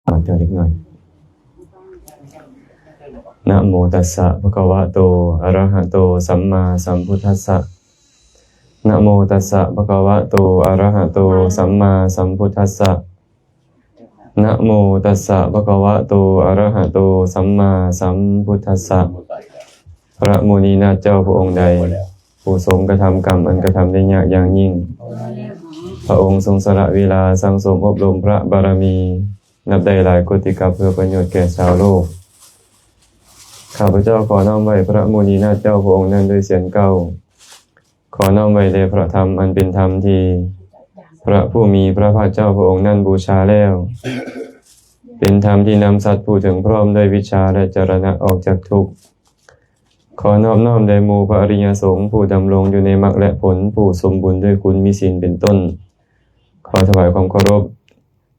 เดี๋ยวเล็กหน่อยนะโมตัสสะภะคะวะโตอะระหะโตสัมมาสัมพุทธัสสะนะโมตัสสะภะคะวะโตอะระหะโตสัมมาสัมพุทธัสสะนะโมตัสสะภะคะวะโตอะระหะโตสัมมาสัมพุทธัสสะพระมุนีนาถเจ้าพระองค์ใดผู้ทรงกระทำกรรมอันกระทำได้ยากอย่างยิ่งพระองค์ทรงสละเวลาสั่งสมอบรมพระบารมีนับได้หลายโกติกัปเพื่อประโยชน์แก่ชาวโลกข้าพเจ้าขอน้อมไว้พระมุนีนาถเจ้าพระองค์นั้นด้วยเสียงเก้าขอน้อมไว้แด่พระธรรมอันเป็นธรรมที่พระผู้มีพระภาคเจ้าพระองค์นั้นบูชาแล้วเป็นธรรมที่นำสัตว์ผู้ถึงพร้อมด้วยวิชาและจรณะออกจากทุกข์ขอนอบน้อมแด่หมู่พระอริยสงฆ์ผู้ดำรงอยู่ในมรรคและผลผู้สมบูรณ์ด้วยคุณมีศีลเป็นต้นขอถวายความเคารพ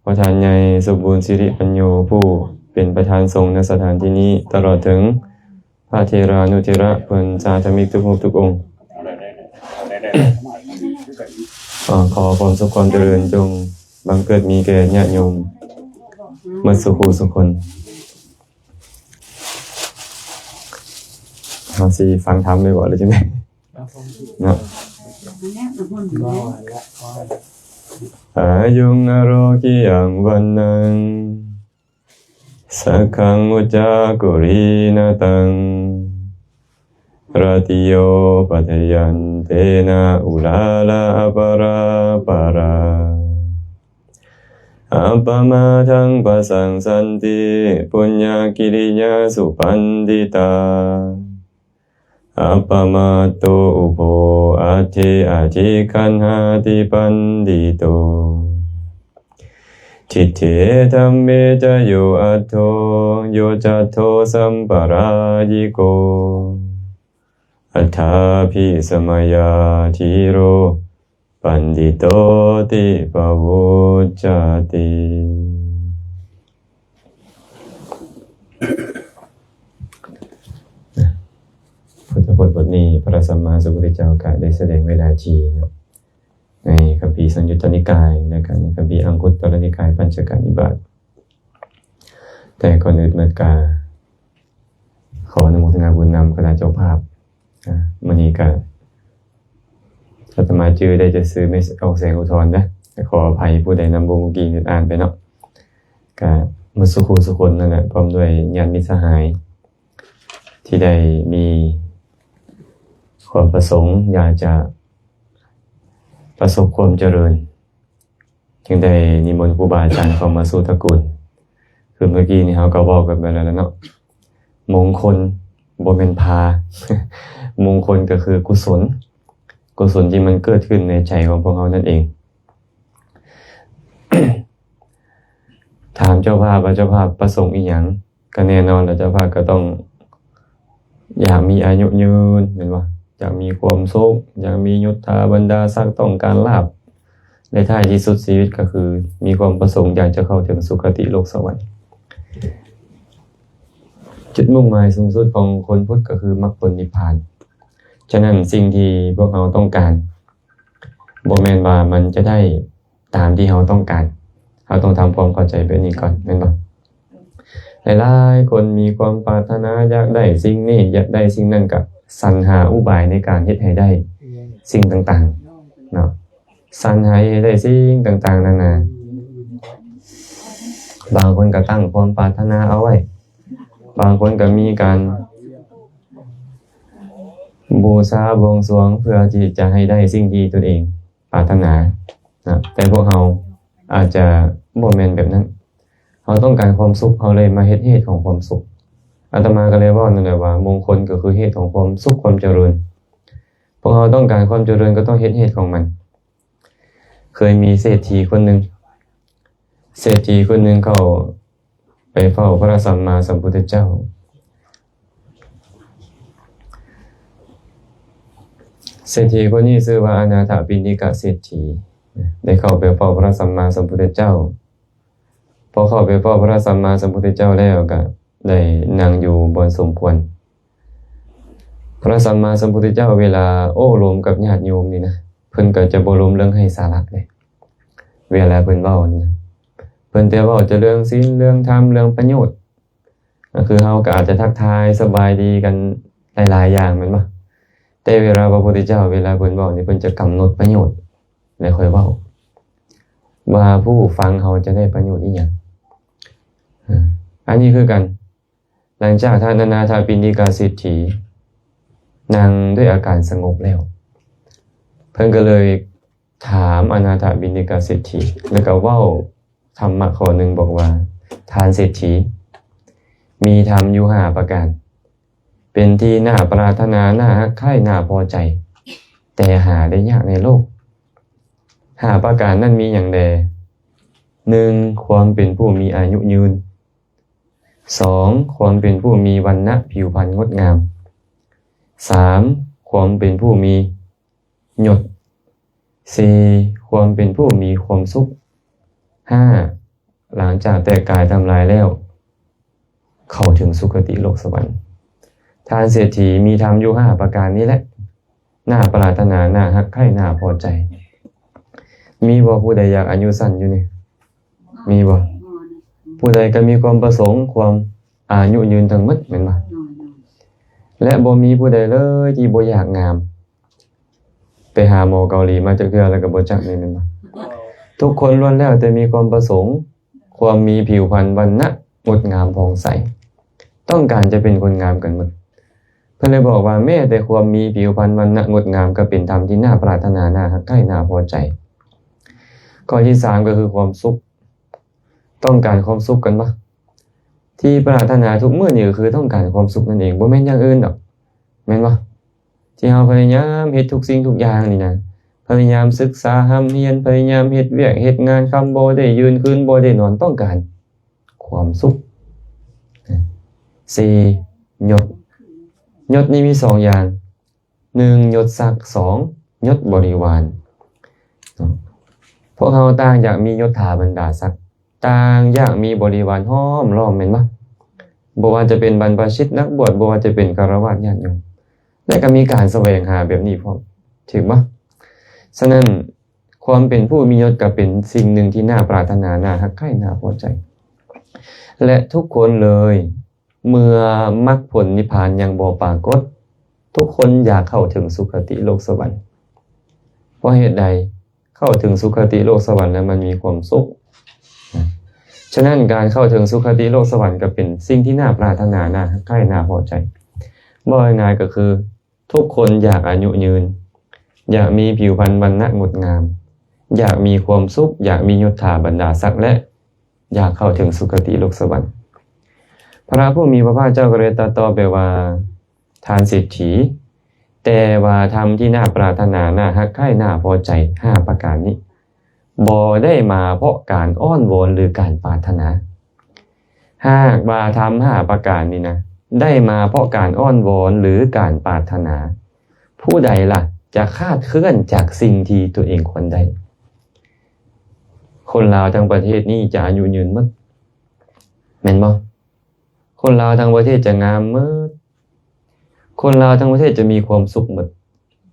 ประธานใหญ่สมบูรณ์สิริปัญโยผู้เป็นประธานสงฆ์ณสถานที่นี้ตลอดถึงพระเทรานุเทระเพิ่นสาธมิกทุกรูปทุกองค์ขอความสุขความเจริญจงบังเกิดมีแก่ญาติโยมมาสุขสุขคนเราสิฟังธรรมได้บ่เลยใช่ไหมเนาะอายุงอโรกิยังวันนังสักขังอุจจากุรีนาตังราติโยปัฏยันเตนะอุลาลาปราปาราอัปปมาทังปัสสังสันติปุญญกิริยาสุปันดิตาอัปปมาโตอุโภอาทิอาทิคันหาติปันดิโตทิฏฐิธัมเมจโยอัตโธโยจัตโธสัมปรายิโกอัฏฐาภิสมัยาธิโรปันดิโตติปวุจจติพุทธพจน์บทนี้พระสัมมาสัมพุทธเจ้าได้แสดงเวลาชี้ในคัมภีร์สังยุตตนิกายและในคัมภีร์อังคุตตรนิกายปัญจกนิบาตแต่ก่อนอื่นเมื่อกาขออนุโมทนาบุญนำคณะเจ้าภาพมณีกาอาตมาชื่อได้จะซื้อไม่ออกเสียงอุทธรณ์นะขออภัยผู้ใดนำบุญกีอ่านไปเนาะกามุสุขุสุคนนั่นแหละพร้อมด้วยญาติมิตรสหายที่ได้มีความประสงค์อยากจะประสบความเจริญจึงได้นิมนต์ครูบาอาจารย์เข้ามาสู่ตระกูลคือเมื่อกี้นี่เขาก็บอกกันไปแล้วเนาะมงคลบ่แม่นพามงคลก็คือกุศลที่มันเกิดขึ้นในใจของพวกเขานั่นเอง ถามเจ้าภาพว่าเจ้าภาพประสงค์อีหยังก็แน่นอนแล้วเจ้าภาพก็ต้องอยากมีอายุยืนเห็นป่ะอยากมีความสุขอยากมียศถาบรรดาศักดิ์ต้องการลาภในท้ายที่สุดชีวิตก็คือมีความประสงค์อยากจะเข้าถึงสุคติโลกสวรรค์จุดมุ่งหมายสูงสุดของคนพุทธก็คือมรรคผลนิพพานฉะนั้นสิ่งที่พวกเราต้องการบ่แม่นว่ามันจะได้ตามที่เราต้องการเราต้องทำความเข้าใจแบบนี้ก่อนแม่นบ่หลายๆคนมีความปรารถนาอยากได้สิ่งนี้อยากได้สิ่งนั้นก็สรรหาอุบายในการเฮ็ดให้ได้สิ่งต่างๆเนาะสรรหาให้ได้สิ่งต่างๆนานาบางคนก็ตั้งความปรารถนาเอาไว้บางคนก็มีการบูชาบวงสรวงเพื่อที่จะให้ได้สิ่งที่ตนเองปรารถนานะแต่พวกเราอาจจะบ่แม่นแบบนั้นเราต้องการความสุขเราเลยมาเฮ็ดเหตุของความสุขอาตมาก็เลยว่านั่นแหละว่ามงคลก็คือเหตุของความสุขความเจริญพวกเราต้องการความเจริญก็ต้องเฮ็ดเหตุของมันเคยมีเศรษฐีคนหนึ่งเขาไปเฝ้าพระสัมมาสัมพุทธเจ้าเศรษฐีคนนี้ชื่อว่าอนาถปิณฑิกเศรษฐีได้เข้าไปเฝ้าพระสัมมาสัมพุทธเจ้าพอเข้าไปเฝ้าพระสัมมาสัมพุทธเจ้าแล้วก็ได้นั่งอยู่บนสมควรพระสัมมาสัมพุทธเจ้าเวลาโอ้รวมกับญาติโยมนี่นะเพิ่นก็จะบ่รวมเรื่องให้สาระเลยเวลาเพิ่นเว้านี่ พิ่นแต่เว้าจะเรื่องศีลเรื่องธรรมเรื่องประโยชน์ก็คือเฮาก็อาจจะทักทายสบายดีกันหลายๆอย่างแม่นบ่แต่เวลาพระพุทธเจ้าเวลาเพิ่นเว้านี่เพิ่นจะกำหนดประโยชน์แล้วค่อยเว้าว่าผู้ฟังเฮาจะได้ประโยชน์อีหยังอันนี้คือกันหลังจากท่านอนาถปิณฑิกาเศรษฐีนั่งด้วยอาการสงบแล้วเพิ่นก็เลยถามอนาถปิณฑิกาเศรษฐีแล้วก็เว้าธรรมะข้อหนึ่งบอกว่าทานเศรษฐีมีธรรมอยู่5ประการเป็นที่น่าปรารถนาน่ารักใคร่น่าพอใจแต่หาได้ยากในโลก5ประการนั้นมีอย่างใด 1. ความเป็นผู้มีอายุยืน 2. ความเป็นผู้มีวรรณะผิวพรรณงดงาม 3. ความเป็นผู้มีหยด 4. ความเป็นผู้มีความสุข 5. หลังจากแต่กายทำลายแล้วเข้าถึงสุคติโลกสวรรค์ทานเศรษฐีมีธรรมอยู่5ประการนี้แหละน่าปรารถนาน่ารักใคร่น่าพอใจมีบ่ผู้ใดอยากอายุสั้นอยู่นี่มีบ่ผู้ใดก็มีความประสงค์ความอายุยืนทั้งหมดแม่นบ่และบ่มีผู้ใดเลยที่บ่อยากงามไปหาหมอเกาหลีมาจักเทื่อแล้วก็บ่จักนี่แม่นบ่ทุกคนล้วนแล้วแต่มีความประสงค์ความมีผิวพรรณวรรณะงดงามผ่องใสต้องการจะเป็นคนงามกันหมดเพิ่นเลยบอกว่าแม้แต่ความมีผิวพรรณวรรณะงดงามก็เป็นธรรมที่น่าปรารถนาน่ารักใคร่น่าพอใจข้อที่3ก็คือความสุขต้องการความสุขกันบ่ที่ปรารถนาทุกมื้อนี่ก็คือต้องการความสุขนั่นเองบ่แม่นอย่างอื่นดอกแม่นบ่ที่เฮาพยายามเฮ็ดทุกสิ่งทุกอย่างนี่นะพยายามศึกษาห้ำเรียนพยายามเฮ็ดเวียกเฮ็ดงานคำบ่ได้ยืนคืนบ่ได้นอนต้องการความสุข 4. ยศยศนี้มี2อย่าง1ยศศักดิ์2ยศบริวารพวกเราต่างอยากมียศถาบรรดาศักดิ์ต่างอยากมีบริวารห้อมล้อมแม่นบ่บ่ว่าจะเป็นบรรพชิตนักบวชบ่ว่าจะเป็นฆราวาสญาติโยมและก็มีการแสวงหาแบบนี้พร้อมถูกบ่ฉะนั้นความเป็นผู้มียศก็เป็นสิ่งหนึ่งที่น่าปรารถนาน่ารักใคร่น่าพอใจและทุกคนเลยเมื่อมรรคผลนิพพานยังบ่ปรากฏทุกคนอยากเข้าถึงสุคติโลกสวรรค์เพราะเหตุใดเข้าถึงสุคติโลกสวรรค์แล้วมันมีความสุขฉะนั้นการเข้าถึงสุคติโลกสวรรค์ก็เป็นสิ่งที่น่าปรารถนาน่าใคร่น่าพอใจบ่ง่ายก็คือทุกคนอยากอายุยืนอยากมีผิวพรรณวรรณะงดงามอยากมีความสุขอยากมียศถาบรรดาศักดิ์และอยากเข้าถึงสุคติโลกสวรรค์พระผู้มีพระภาคเจ้าก็เลยตรัสต่อไปว่าทานเศรษฐีแต่ว่าธรรมที่น่าปรารถนาน่ารักใคร่น่าพอใจ5ประการนี้บ่ได้มาเพราะการอ้อนวอนหรือการปรารถนาหากว่าธรรม5ประการนี้นะได้มาเพราะการอ้อนวอนหรือการปรารถนาผู้ใดล่ะจะคาดเคลื่อนจากสิ่งที่ตัวเองควรได้คนลาวทั้งประเทศนี้จะอายุยืนหมดแม่นบ่คนลาวทั้งประเทศจะงามหมดคนลาวทั้งประเทศจะมีความสุขหมด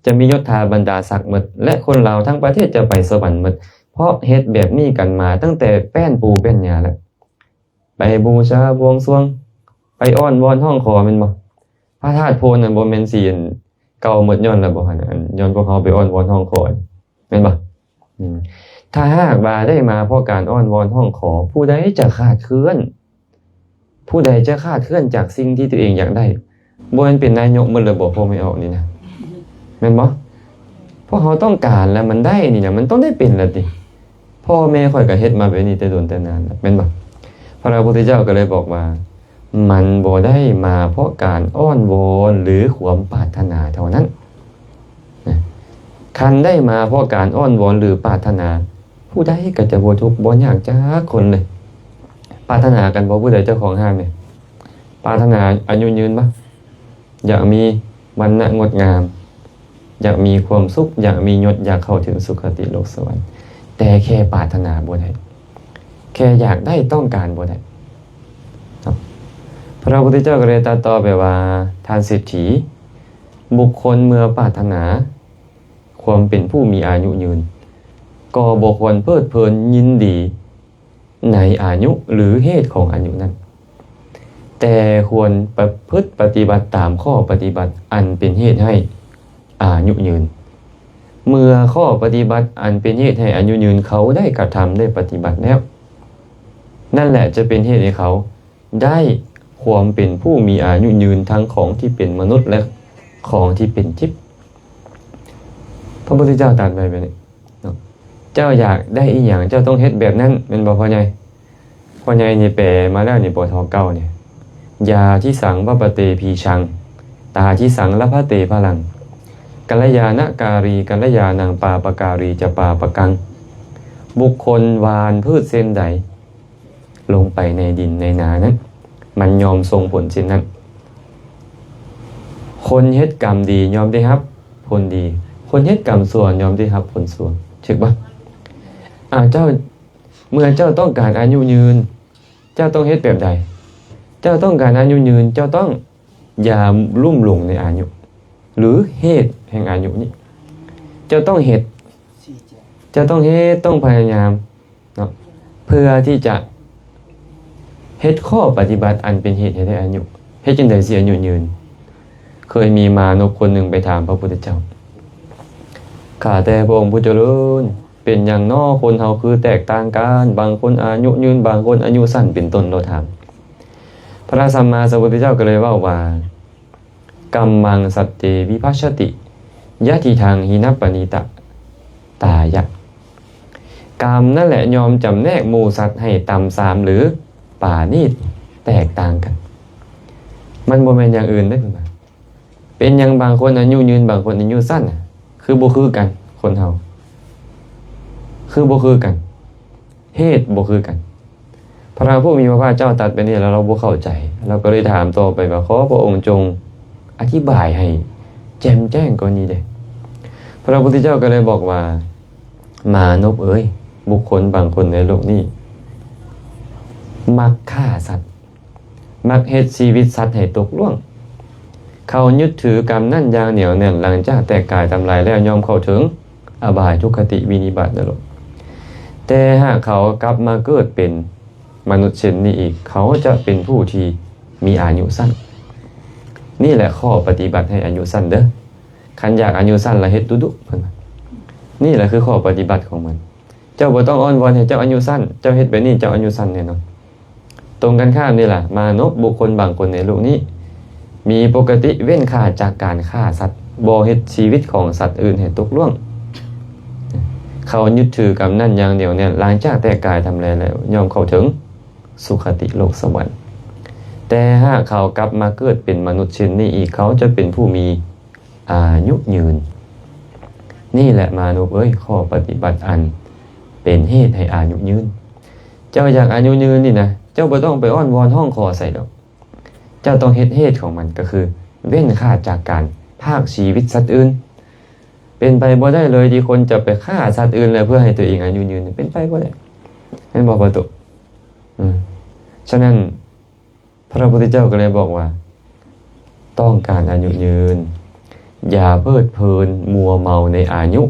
จะมียศถาบรรดาศักดิ์หมดและคนลาวทั้งประเทศจะไปสวรรค์หมดเพราะเฮ็ดแบบนี้กันมาตั้งแต่แป้นปูแป้นยาแล้วไปบูชาบวงสรวงไปอ้อนวอนห้องขอแม่นบ่พระธาตุโพนนั่นบ่แม่นสิเก่าหมดย้อนแล้วบ่หั่นย้อนพวกเขาไปอ้อนวอนห้องขอแม่นบ่ถ้าหากว่าได้มาเพราะการอ้อนวอนห้องขอผู้ใดจะคาดเคลื่อนผู้ใดจะคาดเคลื่อนจากสิ่งที่ตัวเองอยากได้บ่แม่นเป็นนายกมื้อละบ่พอไม่ออกนี่นะแม่นบ่เพราะเขาต้องการแล้วมันได้นี่นะมันต้องได้เป็นแล้วติพ่อแม่ข่อยก็เฮ็ดมาแบบนี้แต่โดนแต่นานแล้วแม่นบ่พระพุทธเจ้าก็เลยบอกว่ามันบ่ได้มาเพราะการอ้อนวอนหรือความปรารถนาเท่านั้นคันได้มาเพราะการอ้อนวอนหรือปรารถนาผู้ใดก็จะบ่ทุกข์บ่ยากจักคนเลยปรารถนากันบ่ผู้ใดเจ้าของห้ามเนี่ยปรารถนาอายุยืนบ่อยากมีวรรณะงดงามอยากมีความสุขอยากมียศอยากเข้าถึงสุคติโลกสวรรค์แต่แค่ปรารถนาบ่ได้แค่อยากได้ต้องการบ่ได้พระพุทธเจ้าก็เลยตรัสต่อไปว่าทานเศรษฐีบุคคลเมื่อปรารถนาความเป็นผู้มีอายุยืนก็บ่ควรเพลิดเพลินยินดี ในอายุหรือเหตุของอายุนั้นแต่ควรประพฤติปฏิบัติตามข้อปฏิบัติอันเป็นเหตุให้อายุยืนเมื่อข้อปฏิบัติอันเป็นเหตุให้อายุยืนเขาได้กระทำได้ปฏิบัติแล้วนั่นแหละจะเป็นเหตุให้เขาได้ความเป็นผู้มีอายุยืนทั้งของที่เป็นมนุษย์และของที่เป็นทิพย์พระพุทธเจ้าตรัสไว้แบบนี้เจ้าอยากได้อีหยังเจ้าต้องเฮ็ดแบบนั้นเป็นบ่พ่อใหญ่นี่แปลมาแล้วนี่ปทเก้าเนี่ยยาที่สังวปเตพีชังตาที่สังละพะเตพลังกัลยาณการีกัลยาณังปาปการีจะปาปกังบุคคลหวานพืชเส้นใดลงไปในดินในนานั้นมันยอมทรงผลเช่นนั้นคนเฮ็ดกรรมดียอมได้รับผลดีคนเฮ็ดกรรมชั่วยอมได้รับผลชั่วถูกปะเจ้าเมื่อเจ้าต้องการอายุยืนเจ้าต้องเฮ็ดแบบใดเจ้าต้องการอายุยืนเจ้าต้องอย่าลุ่มหลงในอายุหรือเหตุแห่งอายุนี้เจ้าต้องเฮ็ดเจ้าต้องเฮ็ดต้องพยายามเนาะเพื่อที่จะเฮ็ดข้อปฏิบัติอันเป็นเหตุให้ได้อายุเฮ็ดจังได๋สิอายุยืนเคยมีมานพคนหนึ่งไปถามพระพุทธเจ้าข้าแต่พระองค์ผู้เจริญเป็นอย่างน้อคนเฮาคือแตกต่างกันบางคนอายุยืนบางคนอายุสั้นเป็นต้นเราถามพระสัมมาสัมพุทธเจ้าก็เลยว่ากัมมังสัตเตวิภัชชติยะทิทางหินัปปณิตะตายะกรรมนั่นแหละยอมจำแนกหมู่สัตว์ให้ต่ำสามหรือป่านีดแตกต่างกันมันบ่แม่นอย่างอื่นได้อเป็นอย่างบางคนอายุยืนบางคนอายุสั้นคือบ่คือกันคนเฮาคือบ่คือกันเหตุบ่คือกันพระผู้มีพระภาคเจ้าตรัสไปนี่แล้วเราบ่เข้าใจเราก็เลยถามต่อไปว่าขอพระองค์จงอธิบายให้แจ่มแจ้งกว่านี้เด้พระพุทธเจ้าก็เลยบอกว่ามานพเอ้ยบุคคลบางคนในโลกนี้มักฆ่าสัตว์มักเฮ็ดชีวิตสัตว์ให้ตกล่วงเขายึดถือกรรมนั่นอย่างเหนียวแน่นหลังจากแตกกายทำลายแล้วยอมเข้าถึงอบายทุกขติวินิบัตินรกแต่หากเขากลับมาเกิดเป็นมนุษย์เช่นนี้อีกเขาจะเป็นผู้ที่มีอายุสั้นนี่แหละข้อปฏิบัติให้อายุสั้นเด้อคันอยากอายุสั้นละเฮ็ดดุๆเพิ่นนี่แหละคือข้อปฏิบัติของมันเจ้าบ่ต้องอ้อนวอนให้เจ้าอายุสั้นเจ้าเฮ็ดแบบนี้เจ้าอายุสั้นแน่นอนตรงกันข้ามนี่ล่ะมนุษย์บุคคลบางคนในโลกนี้มีปกติเว้นค่าจากการฆ่าสัตว์บ่เฮ็ดชีวิตของสัตว์อื่นให้ตกล่วงเขายึดถือกรรมนั่นอย่างเดียวเนี่ยหลังจากแตกกายทำแล้วยอมเข้าถึงสุคติโลกสวรรค์แต่หากเขากลับมาเกิดเป็นมนุษย์เช่นนี้อีกเขาจะเป็นผู้มีอายุยืนนี่แหละมนุษย์เอ้ยข้อปฏิบัติอันเป็นเหตุให้อายุยืนเจ้าอยากอายุยืนนี่นะเจ้าบ่ต้องไปอ้อนวอนห้องคอใส่ดอกเจ้าต้องเฮ็ดเหตุของมันก็คือเว้นค่าจากการพากชีวิตสัตว์อื่นเป็นไปบ่ได้เลยที่คนจะไปฆ่าสัตว์อื่นเลยเพื่อให้ตัวเองอายุยืนเป็นไปบ่ได้นั่นบอกประตูฉะนั้นพระพุทธเจ้าก็เลยบอกว่าต้องการอายุยืนอย่าเพลิดเพลินมัวเมาในอายุ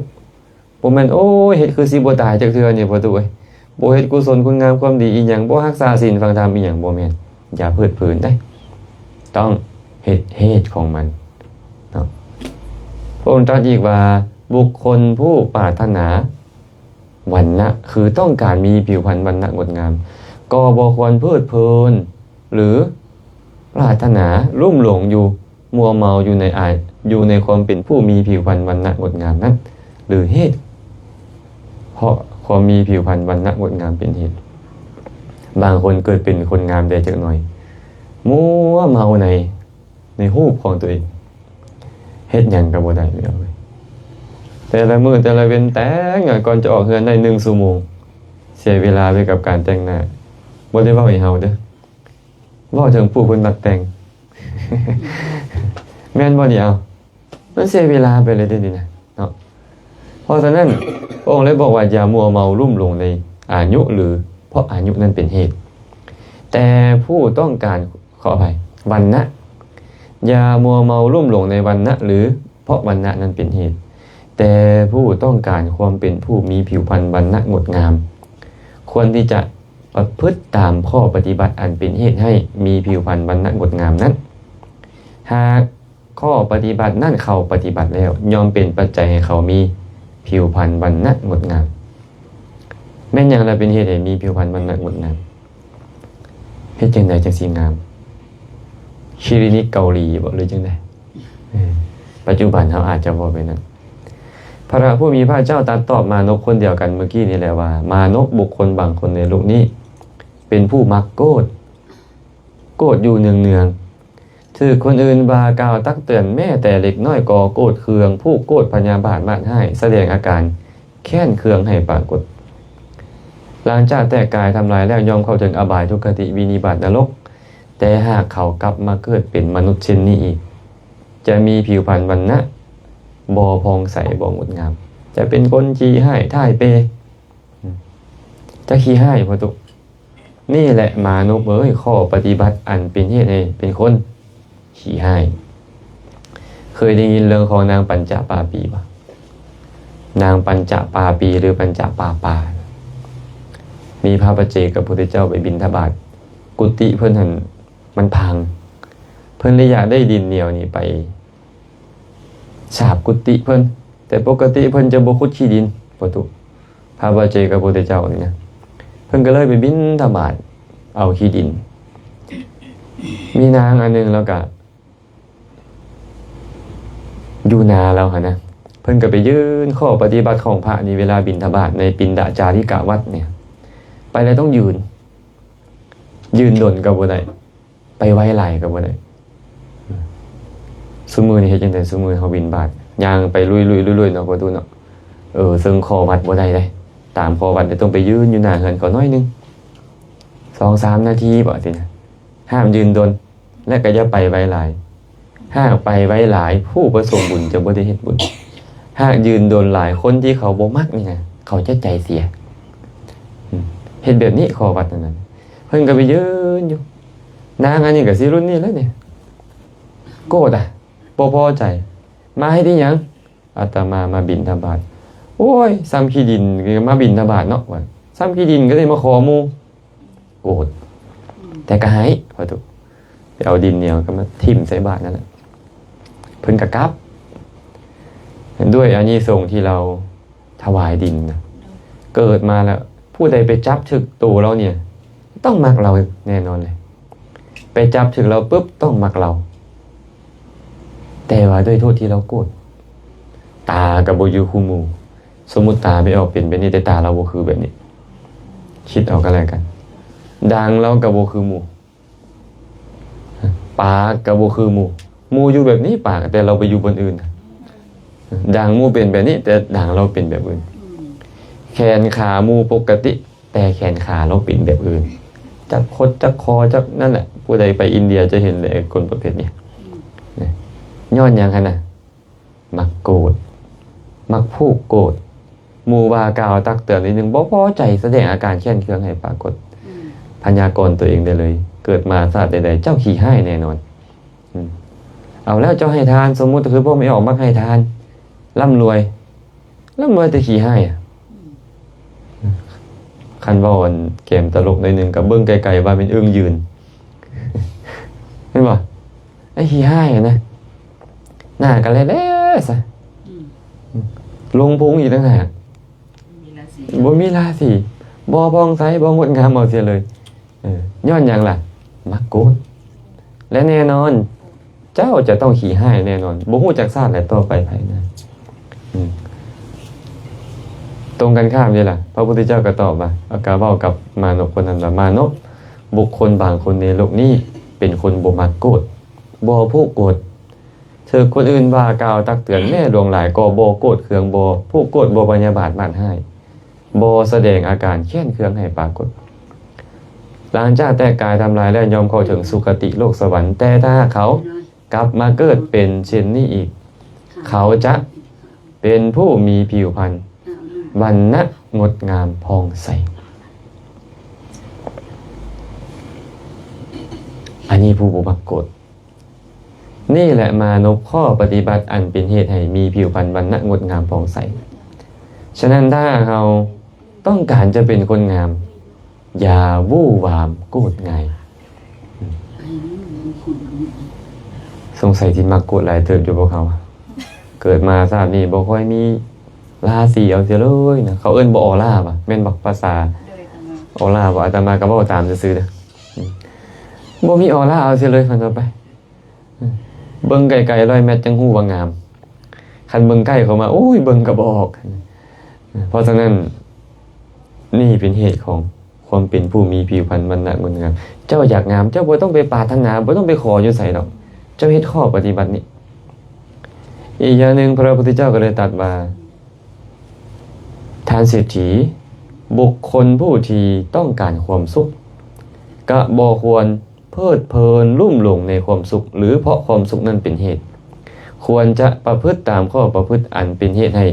บ่แม่นโอ้ยเฮ็ดคือสิบ่ตายจักเทื่อนี่ประตูเอ้ยบ่เฮ็ดกุศลคุณงามความดีอีหยังบ่รักษาศีลฟังธรรมอีหยังบ่แม่นอย่าเพลิดเพลินได้ต้องเฮ็ดเหตุของมันเนาะพระองค์ตรัสอีกว่าบุคคลผู้ปรารถนาวรรณะคือต้องการมีผิวพรรณวรรณะงดงามก็บ่ควรเพลิดเพลินหรือปรารถนาลุ่มหลงอยู่มัวเมาอยู่ในความเป็นผู้มีผิวพรรณวรรณะงดงามนั้นหรือเหตุเพราะความมีผิวพรรณวรรณะงดงามเป็นเหตุบางคนเกิดเป็นคนงามได้จักหน่อยมัวเมาในรูปของตัวเองเฮ็ดหยังก็บ่ได้เลยแต่ละมื้อแต่ละเว้นแต่งก่อนจะออกเรือนได้1ชั่วโมงเสียเวลาไปกับการแต่งหน้าบ่ได้เว้าให้เฮาเด้อเว้าถึงผู้เพิ่นมักแต่ง แม่นบ่นี่เอามันเสียเวลาไปเลยเด้อนี่นะเนาะเพราะฉะนั้นพระองค์เลยบอกว่าอย่ามัวเมาลุ่มหลงในอายุหรือเพราะอายุนั้นเป็นเหตุแต่ผู้ต้องการขออภัยวรรณะอย่ามัวเมาลุ่มหลงในวรรณะหรือเพราะวรรณะนั้นเป็นเหตุแต่ผู้ต้องการความเป็นผู้มีผิวพรรณวรรณะงดงามควรที่จะ ประพฤติตามข้อปฏิบัติอันเป็นเหตุให้มีผิวพรรณวรรณะงดงามนั้นหากข้อปฏิบัตินั่นเขาปฏิบัติแล้วย่อมเป็นปัจจัยให้เขามีผิวพรรณวรรณะงดงามแม่นอย่างไรเป็นเหตุให้มีผิวพรรณวรรณะงดงามเฮ็ดจังใดจังสิงามคลินิกเกาหลีบ่หรือจังใดปัจจุบันเขาอาจจะบ่เป็นนั้นพระผู้มีพระเจ้าตรัสตอบมานพคนเดียวกันเมื่อกี้นี่แหละว่ามานพบุคคลบางคนในโลกนี้เป็นผู้มักโกรธอยู่เนืองๆถือคนอื่นบากล่าวตักเตือนแม้แต่เล็กน้อยก็โกรธเคืองผู้โกรธพยาบาทมาดให้แสดงอาการแค้นเคืองให้ปรากฏหลังจากแตกกายทำลายแล้วยอมเข้าถึงอบายทุกขติวินิบาตนรกแต่หากเขากลับมาเกิดเป็นมนุษย์เช่นนี้อีกจะมีผิวพรรณวรรณะบ่พองใสบ่งดงามจะเป็นคนขี้ให้ท่ายเปจะขี้ให้พอตุนี่แหละมานพข้อปฏิบัติอันเป็นเหตุให้เป็นคนขี้ให้เคยได้ยินเรื่องของนางปัญจปาปีป่ะนางปัญจปาปีหรือปัญจปาปามีพระปัจเจกกับพระพุทธเจ้าไปบิณฑบาตกุฏิเพิ่นหันมันพังเพิ่นเลยอยากได้ดินเหนียวนี่ไปฉาบกุฏิเพิ่นแต่ปกติเพิ่นจะบ่ขุดขี้ดินประตูพระปัจเจกกับพระพุทธเจ้านี่นะเพิ่นก็เลยไปบิณฑบาตเอาขี้ดินมีนางอันนึงแล้วก็อยู่นาแล้วหั่นนะเพิ่นก็ไปยื่นข้อปฏิบัติของพระนี่เวลาบิณฑบาตในปิณฑจาริกาวัดเนี่ยไปแล้วต้องยืนดนก็บ่ได้ไปไว้ไหลก็บ่ได้ซุมื้อนี่เฮ็ดจังได๋ซุมื้อเฮาบิณฑบาตย่างไปลุยๆเนาะบ่ดูเนาะซึ่งข้อวัดบ่ได้เลยตามข้อวัดต้องไปยืนอยู่หน้าเฮือนก่อนน้อยนึง 2-3 นาทีบ่สินะห้ามยืนดนและก็อย่าไปไว้หลายหากไปไว้หลายผู้ประสงค์บุญจะบ่ได้เฮ็ดบุญหากยืนดนหลายคนที่เขาบ่มักนี่นะเขาจะใจเสียเฮ็ดแบบนี้ข้อวัดนั้นเพิ่นก็ไปยืนอยู่นางอันนี้ก็สิรุ่นนี้แล้วเนี่ยโกรธบ่พอใจมาให้ที่หยังอาตมามาบิณฑบาตโอ้ยซ้ำขี้ดินก็มาบิณฑบาตเนาะว่าซ้ำขี้ดินก็ได้มาขอหมู่โกรธแต่ก็ให้พอถูกไปเอาดินเหนียวก็มาทิ่มใส่บาตรนั่นแหละเพิ่นก็กลับด้วยอานิสงส์ที่เราถวายดินนะเกิดมาแล้วผู้ใดไปจับถึกตัวเราเนี่ยต้องมักเราแน่นอนเลยไปจับถึงเราปุ๊บต้องมักเราแต่ว่าด้วยโทษที่เราโกรธตากับบ่อยู่คู่หมู่สมมุติตาไปออกเป็นแบบนี้แต่ตาเราบ่คือแบบนี้คิดเอากันแล้วกันดังเรากับบ่คือหมู่ปากกับบ่คือหมู่อยู่แบบนี้ปากแต่เราไปอยู่บนอื่นดังหมู่เป็นแบบนี้แต่ดังเราเป็นแบบอื่นแขนขาหมู่ปกติแต่แขนขาเราเป็นแบบอื่นจักคดจักคอจักนั่นแหละผู้ใดไปอินเดียจะเห็นเลยคนประเภทนี้ย้อนยังขนาดมักโกรธมักผูกโกรธหมู่ว่ากล่าวตักเตือนนิดนึงบ่พอใจแสดงอาการแค้นเคืองให้ปรากฏพยากรณ์ตัวเองได้เลยเกิดมาชาติใดๆเจ้าขี้ให้แน่นอนเอาแล้วเจ้าให้ทานสมมุติคือพวกไม่ออกมักให้ทานร่ำรวยแต่ขี้ให้คันว่าวันเกมตลกในหนึ่งกับเบิ้งไกลๆว่าเป็นอึ้งยืนเห็นป่ะไอ้ขี้ให้นะหน้ากันแล้วซะลงพุงอีกต่างหากบ่มีราศีบ่พองใสบ่งดงามเอาเสียเลยย้อนอย่างล่ะมักโกรธและแน่นอนเจ้าจะต้องขี้ให้แน่นอนบ่ฮู้จักชาติและต่อไปภายหน้าตรงกันข้ามนี่ล่ะพระพุทธเจ้าก็ตอบว่าอากาเว้ากับมานพคนนั้นว่ามานพบุคคลบางคนในโลกนี้เป็นคนบ่มักโกรธบ่ผู้โกรธเธอคนอื่นว่ากล่าวตักเตือนแม่ดวงหลายก็บ่โกรธเคืองบ่ผู้โกรธบ่พยาบาทมาดให้บ่แสดงอาการแค้นเคืองให้ปรากฏหลังจากแต่กายทำลายแล้วยอมเข้าถึงสุคติโลกสวรรค์แต่ถ้าเขากลับมาเกิดเป็นเช่นนี้อีกเขาจะเป็นผู้มีผิวพรรณวรรณะงดงามพองใสอันนี้ผู้บ่มักโกรธนี่แหละมานพข้อปฏิบัติอันเป็นเหตุให้มีผิวพรรณวรรณะงดงามพองใสฉะนั้นถ้าเราต้องการจะเป็นคนงาม อย่าวู่วามโกรธง่ายสงสัยที่มักโกรธหลายเติบอยู่พวกเขาเกิดมาชาตินี้บ่ค่อยมีราศีเอาเสียเลยนะเขาเอิ้นบ่ออร่าป่ะแม่นบอกภาษาออร่าบ่อาตมาก็เว้าตามซื่อๆเด้อบ่มีออร่าเอาเสียเลยฟังต่อไปเบิ่งไกลๆ100 เมตรจังฮู้ว่างามคันเบิ่งใกล้เข้ามาโอ้ยเบิ่งก็บ่ออกเพราะฉะนั้นนี่เป็นเหตุของความเป็นผู้มีผิวพรรณวรรณะงดงามเจ้าอยากงามเจ้าบ่ต้องไปปรารถนาบ่ต้องไปขออยู่ไสดอกเจ้าเฮ็ดข้อปฏิบัตินี้อีกอย่างหนึ่งพระพุทธเจ้าก็เลยตรัสว่าทานเศรษฐีบุคคลผู้ที่ต้องการความสุขก็บ่ควรเพลิดเพลินลุ่มหลงในความสุขหรือเพราะความสุขนั้นเป็นเหตุควรจะประพฤติตามข้อประพฤติอันเป็นเหตุให้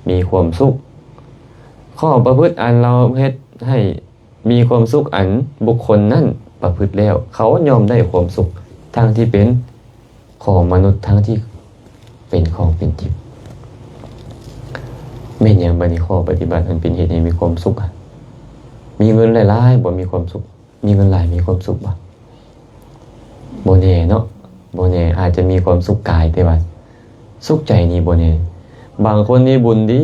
มีความสุขข้อประพฤติอันเราเฮ็ดให้มีความสุขอันบุคคลนั้นประพฤติแล้วเขายอมได้ความสุขทั้งที่เป็นของมนุษย์ทั้งที่เป็นของเป็นทิพย์แม่นอย่างบัดนี้ข้อปฏิบัติอันเป็นเหตุให้มีความสุขมีเงินหลายๆบ่มีความสุขมีเงินหลายมีความสุขบ่แน่เนาะบ่แน่อาจจะมีความสุขกายแต่ว่าสุขใจนี่บ่แน่บางคนนี่บุญดี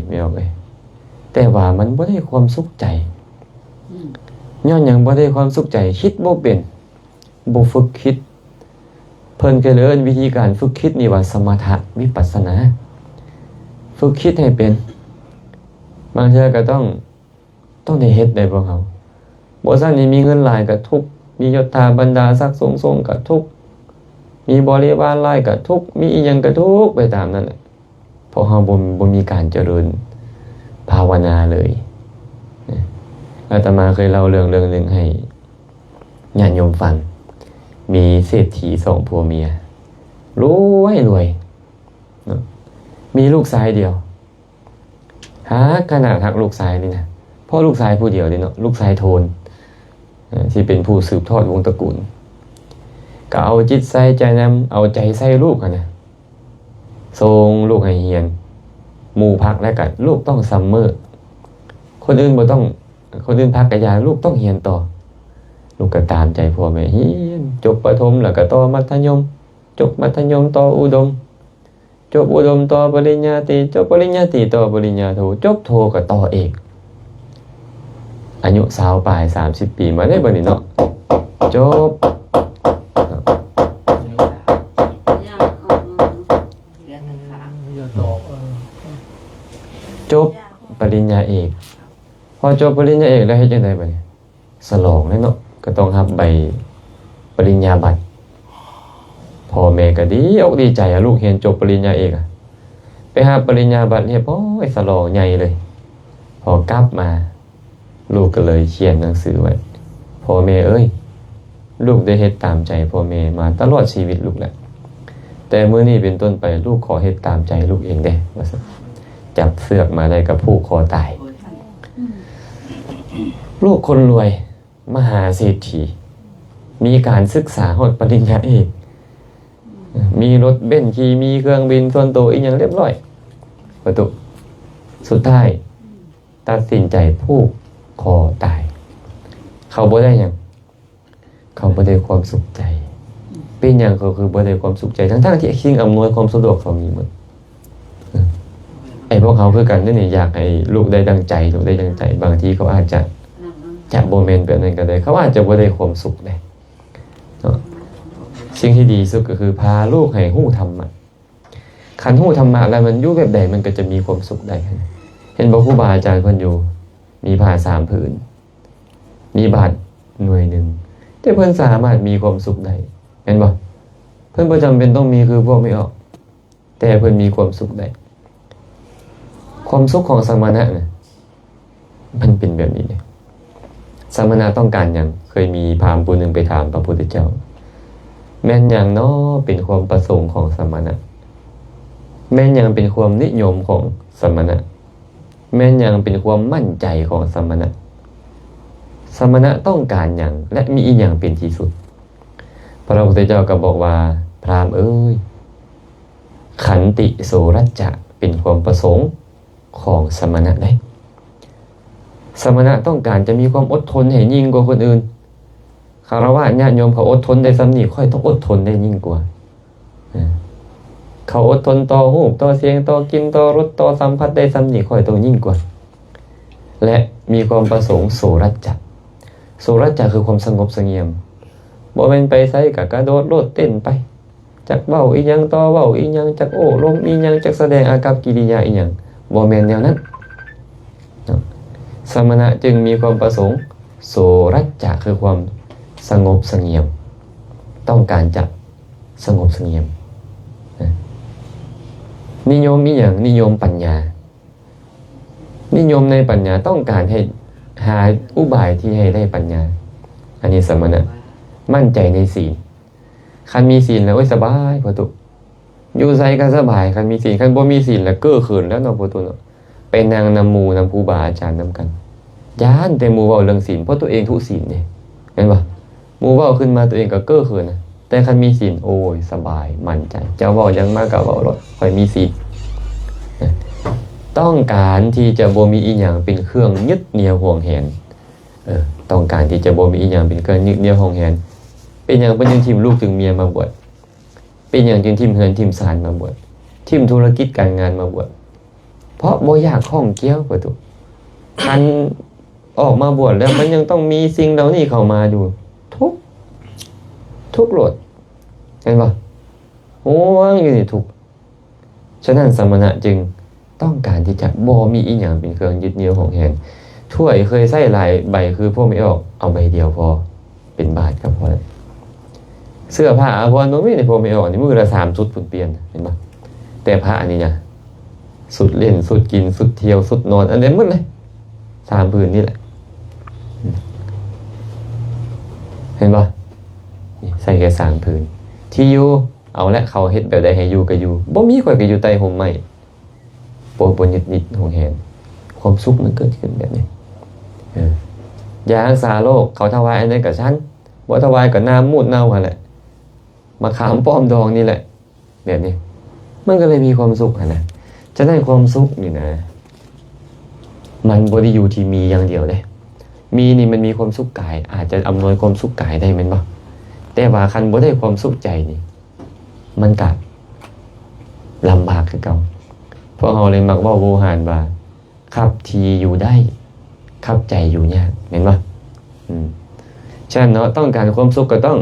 ไม่เอาไปแต่ว่ามันบ่ได้ความสุขใจย้อนหยังบ่ได้ความสุขใจคิดบ่เป็นบ่ฝึกคิดเพิ่นก็เลยเอิ้นวิธีการฝึกคิดนี่ว่าสมถะวิปัสสนาฝึกคิดให้เป็นบางเทื่อก็ต้องได้เฮ็ดได้บ่เขาบ่ซั่นนี่มีเงินหลายก็ทุกข์มียศถาบรรดาศักดิ์ทรงก็ทุกข์มีบริวารหลายก็ทุกข์มีอีหยังก็ทุกข์ไปตามนั้นแหละเพราะเฮาบ่มีการเจริญภาวนาเลยอาตมาเคยเล่าเรื่องหนึ่งให้ญาติโยมฟังมีเศรษฐี2ผัวเมียรวยมีลูกชายเดียวขนาดหักลูกชายนี่นะพ่อลูกชายผู้เดียวเลยเนาะลูกชายโทนที่เป็นผู้สืบทอดวงตระกูลก็เอาจิตใส่ใจนำเอาใจใส่ลูกกันนะส่งลูกให้เรียนหมู่พักแล้วกันลูกต้องซัมเมอร์คนอื่นพักกะยาลูกต้องเรียนต่อลูกก็ตามใจพ่อแม่เรียนจบประถมแล้วก็ต่อมัธยมจบมัธยมต่ออุดมจบอุดมต่อปริญญาตรีจบปริญญาตรีต่อปริญญาโทจบโทก็ต่อเอกอายุ20ปลาย30 ปีมาได้บัดนี้เนาะจบปริญญาเอกพอจบปริญญาเอกแล้วเฮ็ดจังได๋บัดนี้ฉลองแล้วเนาะก็ต้องรับใบปริญญาบัตรพ่อแม่ก็ดีอกดีใจลูกเรียนจบปริญญาเอกไปหาปริญญาบัตรเรียบร้อยฉลองใหญ่เลยพอกลับมาลูกก็เลยเขียนหนังสือไว้พ่อแม่เอ้ยลูกได้เฮ็ดตามใจพ่อแม่มาตลอดชีวิตลูกแหละแต่มื้อนี้เป็นต้นไปลูกขอเฮ็ดตามใจลูกเองเด้ว่าซั่นจับเสือกมาได้กับผูกคอตายลูกคนรวยมหาเศรษฐีมีการศึกษาฮอดปริญญาเอกมีรถเบนซ์ขี่มีเครื่องบินส่วนตัวอีกอย่างเรียบร้อยประตูสุดท้ายตัดสินใจผูกคอตายเขาบ่ได้หยังเขาบ่ได้ความสุขใจเป็นหยังเขาคือบ่ได้ความสุขใจทั้งๆที่สิ่งอำนวยความสะดวกเขามีหมดไอ้พวกเขาคือกันนี่อยากให้ลูกได้ดังใจลูกได้ดังใจบางทีเขาอาจจะบ่แม่นแบบนั้นก็ได้เขาอาจจะบ่ได้ความสุขได้เนาะสิ่งที่ดีสุดก็คือพาลูกให้ฮู้ธรรมะคันฮู้ธรรมะแล้วมันอยู่แบบใดมันก็จะมีความสุขได้เห็นบ่ครูบาอาจารย์เพิ่นอยู่มีผ้า3ผืนมีบาตรหน่วยนึงแต่เพิ่นสามารถมีความสุขได้เห็นบ่เพิ่นบ่จำเป็นต้องมีคือพวกไม่ออกแต่เพิ่นมีความสุขได้ความสุขของสมณะน่ะมันเป็นแบบนี้เลยสมณะต้องการหยังเคยมีพราหมณ์ผู้หนึ่งไปถามพระพุทธเจ้าแม่นหยังเนาะเป็นความประสงค์ของสมณะแม่นหยังเป็นความนิยมของสมณะแม่นหยังเป็นความมั่นใจของสมณะสมณะต้องการหยังและมีอีหยังเป็นที่สุดพระพุทธเจ้าก็บอกว่าพราหมณ์เอ้ยขันติโสรัจจะเป็นความประสงค์ของสมณะได้ สมณะต้องการจะมีความอดทนให้ยิ่งกว่าคนอื่นคารวะญาติโยมเขาอดทนได้ซ้ำนี่ค่อยต้องอดทนได้ยิ่งกว่าเขาอดทนต่อรูปต่อเสียงต่อกินต่อรสต่อสัมผัสได้ซ้ำนี่ค่อยต้องยิ่งกว่าและมีความประสงค์โสรัจจะโสรัจจะคือความสงบเสงี่ยมบ่เป็นไปไสกับกระโดดโลดเต้นไปจักเว้าอีหยังต่อเว้าอีหยังจักโอ้ลมอีหยังจักแสดงอากัปกิริยาอีหยังบ่แม่นแนวนั้นสมณะจึงมีความประสงค์โสรัจจะคือความสงบเสงี่ยมต้องการจะสงบเสงี่ยมนิยมอีหยังนิยมปัญญานิยมในปัญญาต้องการให้หาอุบายที่ให้ได้ปัญญาอันนี้สมณะมั่นใจในศีลคันมีศีลแล้วสบายพอตุอยู่ไสก็สบายคันมีศีลคันบ่มีศีลแล้วเก้อเขินแล้วเนาะพอตุเนาะเป็นนางนำหมู่นำครูบาอาจารย์นำกันย้านแต่หมู่เว้าเรื่องศีลเพราะตัวเองทุศีลนี่เห็นบ่หมู่เว้าขึ้นมาตัวเองก็เก้อเขินนะแต่คันมีศีลโอ้ยสบายมั่นใจเจ้าเว้ายังมากก็เว้ารถค่อยมีศีลต้องการที่จะบ่มีอีหยังเป็นเครื่องยึดเหนี่ยวห่วงแหนต้องการที่จะบ่มีอีหยังเป็นเครื่องยึดเหนี่ยวห่วงแหนเป็นหยังเพิ่นจึงทิ่มลูกถึงเมียมาบวชเป็นหยังจึงทิ่มเฮือนทิ่มศาลมาบวชทิ่มธุรกิจการงานมาบวชเพราะบ่อยากข้องเกี่ยวกับตัวคันออกมาบวชแล้วมันยังต้องมีสิ่งเหล่านี้เข้ามาอยู่ทุกโหลดเห็นป่ะโอ้ยอยู่นี่ทุกฉะนั้นสมณะจึงต้องการที่จะบ่มีอีหยังเป็นเครื่องยึดเหนี่ยวของแหนถ้วยเคยใส่หลายใบคือพวกไม่ออกเอาใบเดียวพอเป็นบาทก็พอแล้วเสื้อผ้าอาภรณ์บ่มีในพวกไม่ออกนี่มือละ3ชุดเปลี่ยนเห็นป่ะแต่พระอันนี้นะสุดเล่นสุดกินสุดเที่ยวสุดนอนอันนี้หมดเลย3ผืนนี่แหละเห็นป่ะใส่แค่3ผืนที่อยู่เอาละเขาเฮ็ดแบบใดให้อยู่ก็อยู่บ่มีข่อยก็อยู่ใต้ห่มไม้บ่นิดๆของแหนความสุขมันเกิดขึ้นแบบนี้ยารักษาโรคเขาถวายอันนั้นกับฉันบ่ถวายกับน้ำมูดเน่าหั่นแหละมะขามป้อมดองนี่แหละแบบนี้มันก็เลยมีความสุขนะจะได้ความสุขนี่นะมันบ่ได้อยู่ที่มีอย่างเดียวเด้มีนี่มันมีความสุขกายอาจจะอำนวยความสุขกายได้แม่นบ่แต่ว่าคันบ่ได้ความสุขใจนี่มันก็ลำบากคือเก่าเพราะเฮาเลยมักเว้าโวหารว่าขับทีอยู่ได้ขับใจอยู่ยากเห็นป่ะฉะนั้นเนาะต้องการความสุขก็ต้อง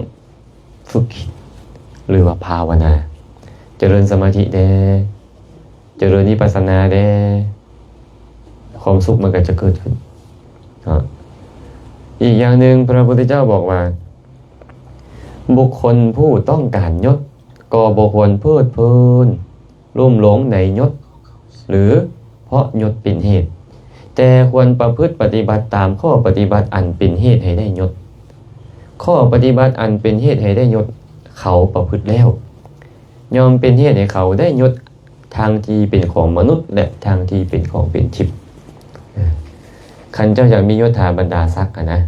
ฝึกคิดหรือว่าภาวนาเจริญสมาธิเด้เจริญวิปัสสนาเด้ความสุขมันก็จะเกิดขึ้นอีกอย่างหนึ่งพระพุทธเจ้าบอกว่าบุคคลผู้ต้องการยศก็บ่ควรเพลิดเพลินลุ่มหลงในยศหรือเพราะยศเป็นเหตุแต่ควรประพฤติปฏิบัติตามข้อปฏิบัติอันเป็นเหตุให้ได้ยศข้อปฏิบัติอันเป็นเหตุให้ได้ยศเขาประพฤติแล้วยอมเป็นเหตุให้เขาได้ยศทางที่เป็นของมนุษย์และทางที่เป็นของเป็นทิพย์คันเจ้าอยากมียศถาบรรดาศักดิ์นะ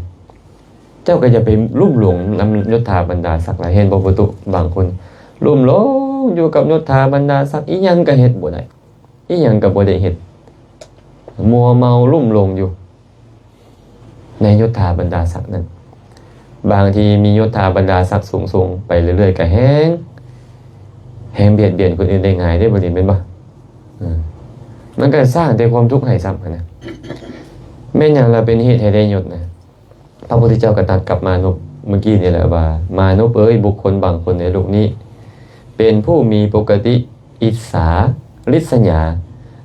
เจ้าก็จะไปลุ่มหลงนำยศถาบรรดาศักดิ์หลายเห็นบ่ประตูบางคนลุ่มหลงอยู่กับยศถาบรรดาศักดิ์อีหยังก็เฮ็ดบ่ได้อีหยังก็บ่ได้เฮ็ดมัวเมาลุ่มหลงอยู่ในยศถาบรรดาศักดิ์นั้นบางทีมียศถาบรรดาศักดิ์สูงๆไปเรื่อยๆก็แห้งเบียดเบียนคนอื่นได้ง่ายได้บ่ดีแม่นบ่มันก็สร้างแต่ความทุกข์ให้ซ้ำนะแม่นหยังล่ะเป็นเหตุให้ได้ยศนะพระพุทธเจ้าก็ตรัสกับมนุษย์เมื่อกี้นี่แหละว่ามนุษย์บุคคลบางคนในโลกนี้เป็นผู้มีปกติอิจฉาริษยา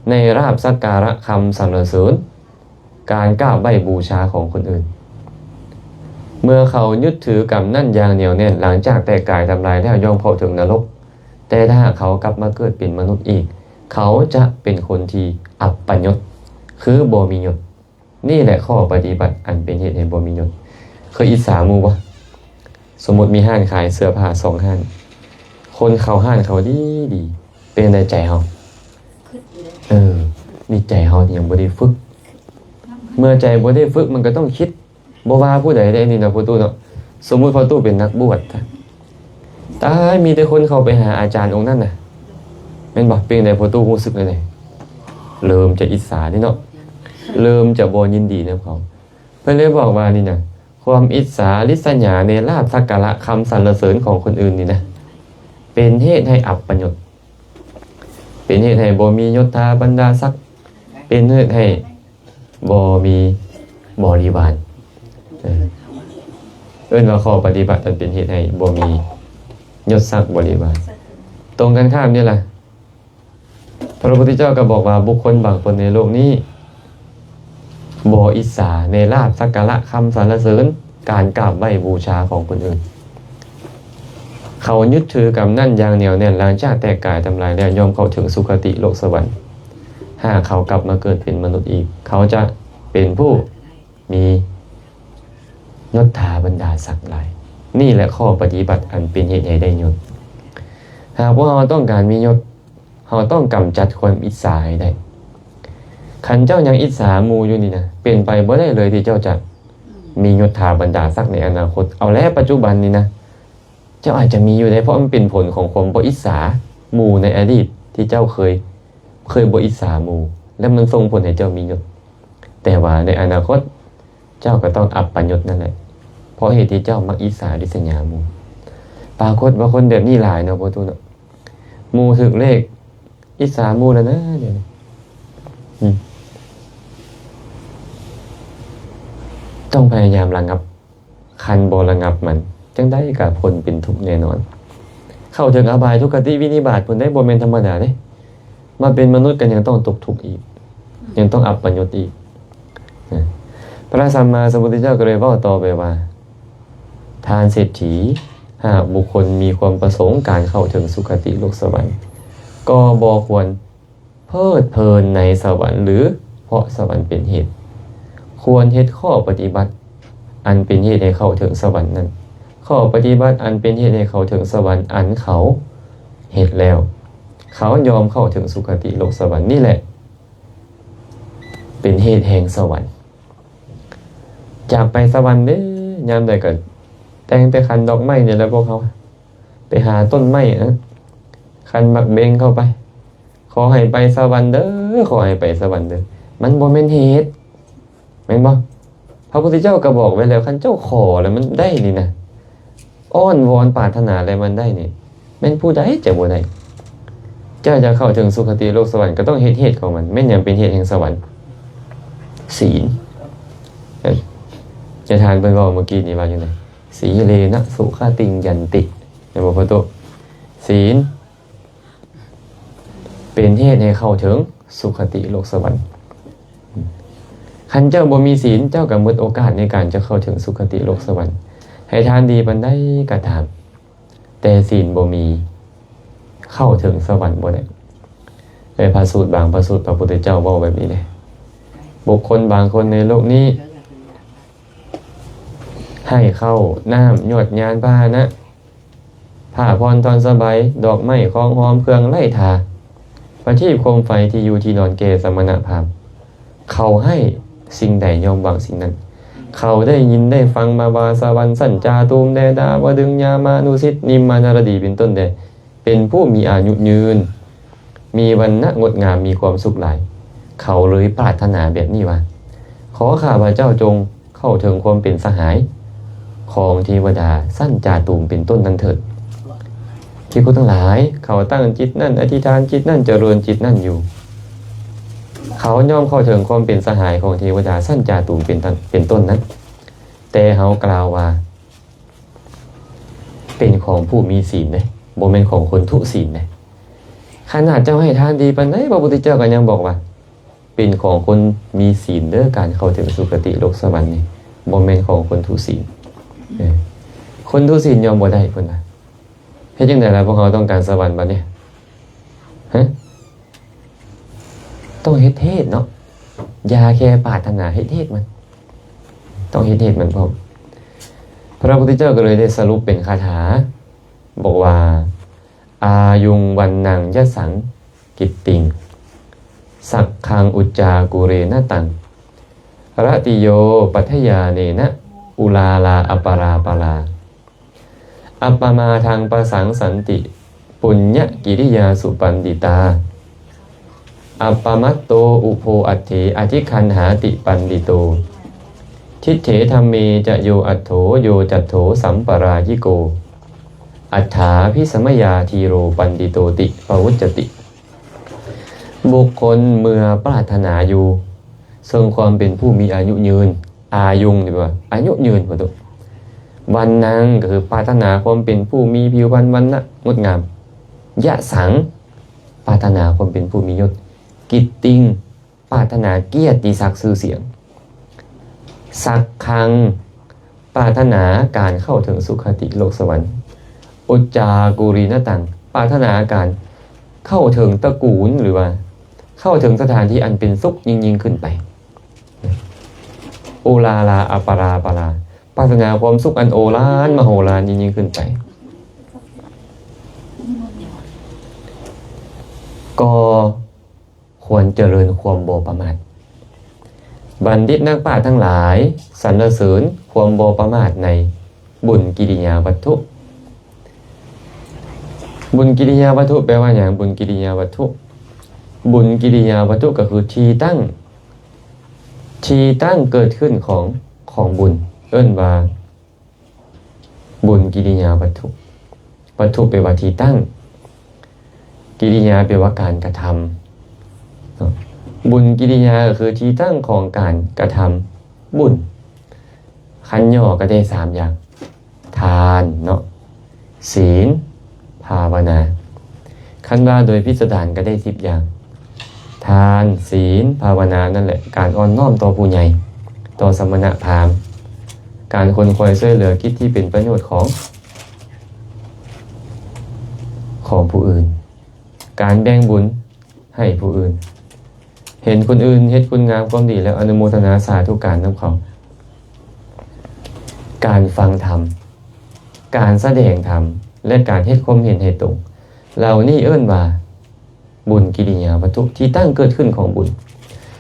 ในราบสักการะคำสรรเสริญการกราบไหว้บูชาของคนอื่นเมื่อเขายึดถือกรรมนั่นอย่างเหนียวแน่นหลังจากแต่กายทำลายแล้วย่อมเข้าถึงนรกแต่ถ้าเขากลับมาเกิดเป็นมนุษย์อีกเขาจะเป็นคนที่อัปปยศคือบ่มียศนี่แหละข้อปฏิบัติอันเป็นเหตุให้บ่มียศเคยอิจฉาหมู่บ่สมมติมีห้างขายเสื้อผ้า2ห้างคนเข้าห้างเขาดีเป็นในใจเฮานี่ใจเฮายังบ่ได้ฝึกเมื่อใจบ่ได้ฝึกมันก็ต้องคิดบ่ว่าผู้ใดได้นี่นะพ่อตู้เนาะสมมุติพ่อตู้เป็นนักบวชตายมีแต่คนเข้าไปหาอาจารย์องค์นั้นน่ะแม่นบ่เป็นได้พ่อตู้รู้สึกเลยเริ่มจะอิจฉานี่เนาะ เริ่มจะบ่ยินดีนะเขาเพิ่นเลยบอกว่านี่นะความอิจฉาริษยาในลาภสักการะคำสรรเสริญของคนอื่นนี่นะเป็นเหตุให้อับประยศเป็นเหตุให้บ่มียศถาบรรดาศักดิ์เป็นเหตุให้บ่มีบริวารเอิ้นว่าข้อปฏิบัติอันเป็นเหตุให้บ่มียศศักดิ์บริวารตรงกันข้ามนี่ล่ะพระพุทธเจ้าก็บอกว่าบุคคลบางคนในโลกนี้บ่อิจฉาในลาภสักการะคำสรรเสริญการกราบไหว้บูชาของคนอื่นเขายึดถือกำนั่นอย่างเหนียวแน่นหลังจากแตกกายทำลายแล้วย่อมเข้าถึงสุคติโลกสวรรค์หากเขากลับมาเกิดเป็นมนุษย์อีกเขาจะเป็นผู้มียศถาบรรดาศักดิ์หลายนี่แหละข้อปฏิบัติอันเป็นเหตุให้ได้ยศหากว่าเราต้องการมียศเราต้องกำจัดความอิจฉาให้ได้ขันเจ้ายังอิจฉาหมู่อยู่นี่นะเป็นไปบ่ได้เลยที่เจ้าจะมียศถาบรรดาศักดิ์ในอนาคตเอาแล้วปัจจุบันนี้นะเจ้าอาจจะมีอยู่ได้เพราะมันเป็นผลของความบ่อิจฉาหมู่ในอดีตที่เจ้าเคยบ่อิจฉาหมู่แล้วมันส่งผลให้เจ้ามียศแต่ว่าในอนาคตเจ้าก็ต้องอับปยศนั่นแหละเพราะเหตุที่เจ้ามักอิจฉาริษยาหมู่ปรากฏว่าคนแบบนี้หลายเนาะพ่อตุเนาะหมู่ถึกเลขอิจฉาหมู่แล้วนะเดี๋ยวต้องพยายามระงับคันบ่ระงับมันจังได้กับผลเป็นทุกข์แน่นอนเข้าถึงอบายทุกขติวินิบาตผลได้บ่แม่นธรรมดาเด้มาเป็นมนุษย์กันยังต้องตกทุกข์อีกยังต้องอับปยศอีกพระสัมมาสัมพุทธเจ้าก็เลยเว้าต่อไปว่าทานเศรษฐีหากบุคคลมีความประสงค์การเข้าถึงสุคติโลกสวรรค์ก็บ่ควรเพลิดเพลินในสวรรค์หรือเพราะสวรรค์เป็นเหตุควรเฮ็ดข้อปฏิบัติอันเป็นเหตุให้เข้าถึงสวรรค์นั้นข้อปฏิบัติอันเป็นเหตุให้เข้าถึงสวรรค์อันเขาเฮ็ดแล้วเขายอมเข้าถึงสุคติโลกสวรรค์นี่แหละเป็นเหตุแห่งสวรรค์จากไปสวรรค์เด้ยามใดก็แต่งไปคันดอกไม้เนี่ยแล้วพวกเขาไปหาต้นไม้นะคันมักเบงเข้าไปขอให้ไปสวรรค์เด้อขอให้ไปสวรรค์เด้อมันบ่แม่นเหตุแม่นบ่พระพุทธเจ้าก็บอกไว้แล้วคันเจ้าขอแล้วมันได้นี่นะอ้อนวอนปรารถนาอะไรมันได้นี่แม่นผู้ใดจะบ่ได้เจ้าจะเข้าถึงสุคติโลกสวรรค์ก็ต้องเหตุของมันแม่นยังเป็นเหตุแห่งสวรรค์ศีลจะทานไปบอกเมื่อกี้นี่ว่าอย่างไรสีเลนะสุขติงยันติในบทพระโตศีลเป็นเหตุให้เข้าถึงสุคติโลกสวรรค์คันเจ้าบ่มีศีลเจ้าก็หมดโอกาสในการจะเข้าถึงสุคติโลกสวรรค์ให้ทานดีปานใดก็ตามแต่ศีลบ่มีเข้าถึงสวรรค์บ่ได้ในพระสูตรบางพระสูตรพระพุทธเจ้าเว้าแบบนี้เลยบุคคลบางคนในโลกนี้ให้เข้าน้ำหยดยานพาหนะผ้าพรทอนสบายดอกไม้ของหอมเครื่องไล่ทาประทีปโคมไฟที่อยู่ที่นอนเกสมณพราหมณ์เขาให้สิ่งใดยอมวางสิ่งนั้นเขาได้ยินได้ฟังมาว่าสวรรค์สัญจาตูมแดดาวดึงยามานุสิตนิมมานารดีเป็นต้นแดเป็นผู้มีอายุยืนมีวรรณะงดงามมีความสุขหลายเขาเลยปรารถนาแบบนี้ว่าขอข้าพเจ้าจงเข้าถึงความเป็นสหายของเทวดาสั้นจาตูมเป็นต้นนั้นเถิดที่คนทั้งหลายเขาตั้งจิตนั่นอธิษฐานจิตนั่นเจริญจิตนั่นอยู่เขาย่อมเข้าถึงความเป็นสหายของเทวดาสั้นจาตูมเป็นต้นนั้นแต่เขากล่าวว่าเป็นของผู้มีศีลนะบ่แม่นของคนทุศีลนะขนาดเจ้าให้ทานดีปานใดพระพุทธเจ้าก็ยังบอกว่าเป็นของคนมีศีลเด้อการเข้าถึงสุคติโลกสวรรค์นี่บ่แม่นของคนทุศีลคนทุศีลยอมบ่ได้เพิ่นน่ะเฮ็ดจังได๋ล่ะพวกเขาต้องการสวรรค์บัดนี้ฮะต้องเฮ็ดเทศเนาะอย่าแค่ปรารถนาเฮ็ดเทศมันต้องเฮ็ดเทศมันพร้อมพระพุทธเจ้าก็เลยได้สรุปเป็นคาถาบอกว่าอายุงวันนังยะสังกิตติงสักขังอุจจากุเรนะตังรติโยปัทยาเนนะอุลาลาอปาราปาลาอัปปมาทางประสังสันติปุญญกิริยาสุปันดิตา อัปปมัตโตอุโภอัตเถอธิคันหาติปันดิโตทิฏเถธัมเมจะโยอัตโถโยจัตโถสัมปรายิโกอัฏฐาพิสมยาทีโรปันดิโตติปวุจจติบุคคลเมื่อปรารถนาอยู่ทรงความเป็นผู้มีอายุยืนอายุงดีกว่าอายุยืนพอตุวันนังก็คือปรารถนาความเป็นผู้มีผิวพรรณวันนะงดงามยะสังปรารถนาความเป็นผู้มียศกิตติงปรารถนาเกียรติศักดิ์ชื่อเสียงสักคังปรารถนาการเข้าถึงสุขติโลกสวรรค์อุจจากุรีนตังปรารถนาการเข้าถึงตระกูลหรือว่าเข้าถึงสถานที่อันเป็นสุขยิ่งขึ้นไปโอลาลาอปาราปาราปรารถนาความสุขอันโอฬารมโหฬารยิ่งขึ้นไปก็ควรเจริญความบ่ประมาทบัณฑิตนักปราชญ์ทั้งหลายสรรเสริญความบ่ประมาทในบุญกิริยาวัตถุบุญกิริยาวัตถุแปลว่าอย่างบุญกิริยาวัตถุบุญกิริยาวัตถุก็คือที่ตั้งเกิดขึ้นของบุญเอิ้นว่าบุญกิริยาวัตถุวัตถุแปลว่าที่ตั้งกิริยาแปลว่าการกระทำบุญกิริยาก็คือที่ตั้งของการกระทำบุญขันย่อก็ได้3อย่างทานเนาะศีลภาวนาขันว่าโดยพิสดารก็ได้10อย่างทานศีลภาวนานั่นแหละการอ่อนน้อมต่อผู้ใหญ่ต่อสมณพราหมณ์การคนคอยช่วยเหลือกิจที่เป็นประโยชน์ของผู้อื่นการแบ่งบุญให้ผู้อื่นเห็นคนอื่นเฮ็ดคุณงามความดีแล้วอนุโมทนาสาธุการนำเขาการฟังธรรมการแสดงธรรมและการเฮ็ดความเห็นให้ตรงเหล่านี้เอิ้นว่าบุญกิริยาวัตถุที่ตั้งเกิดขึ้นของบุญ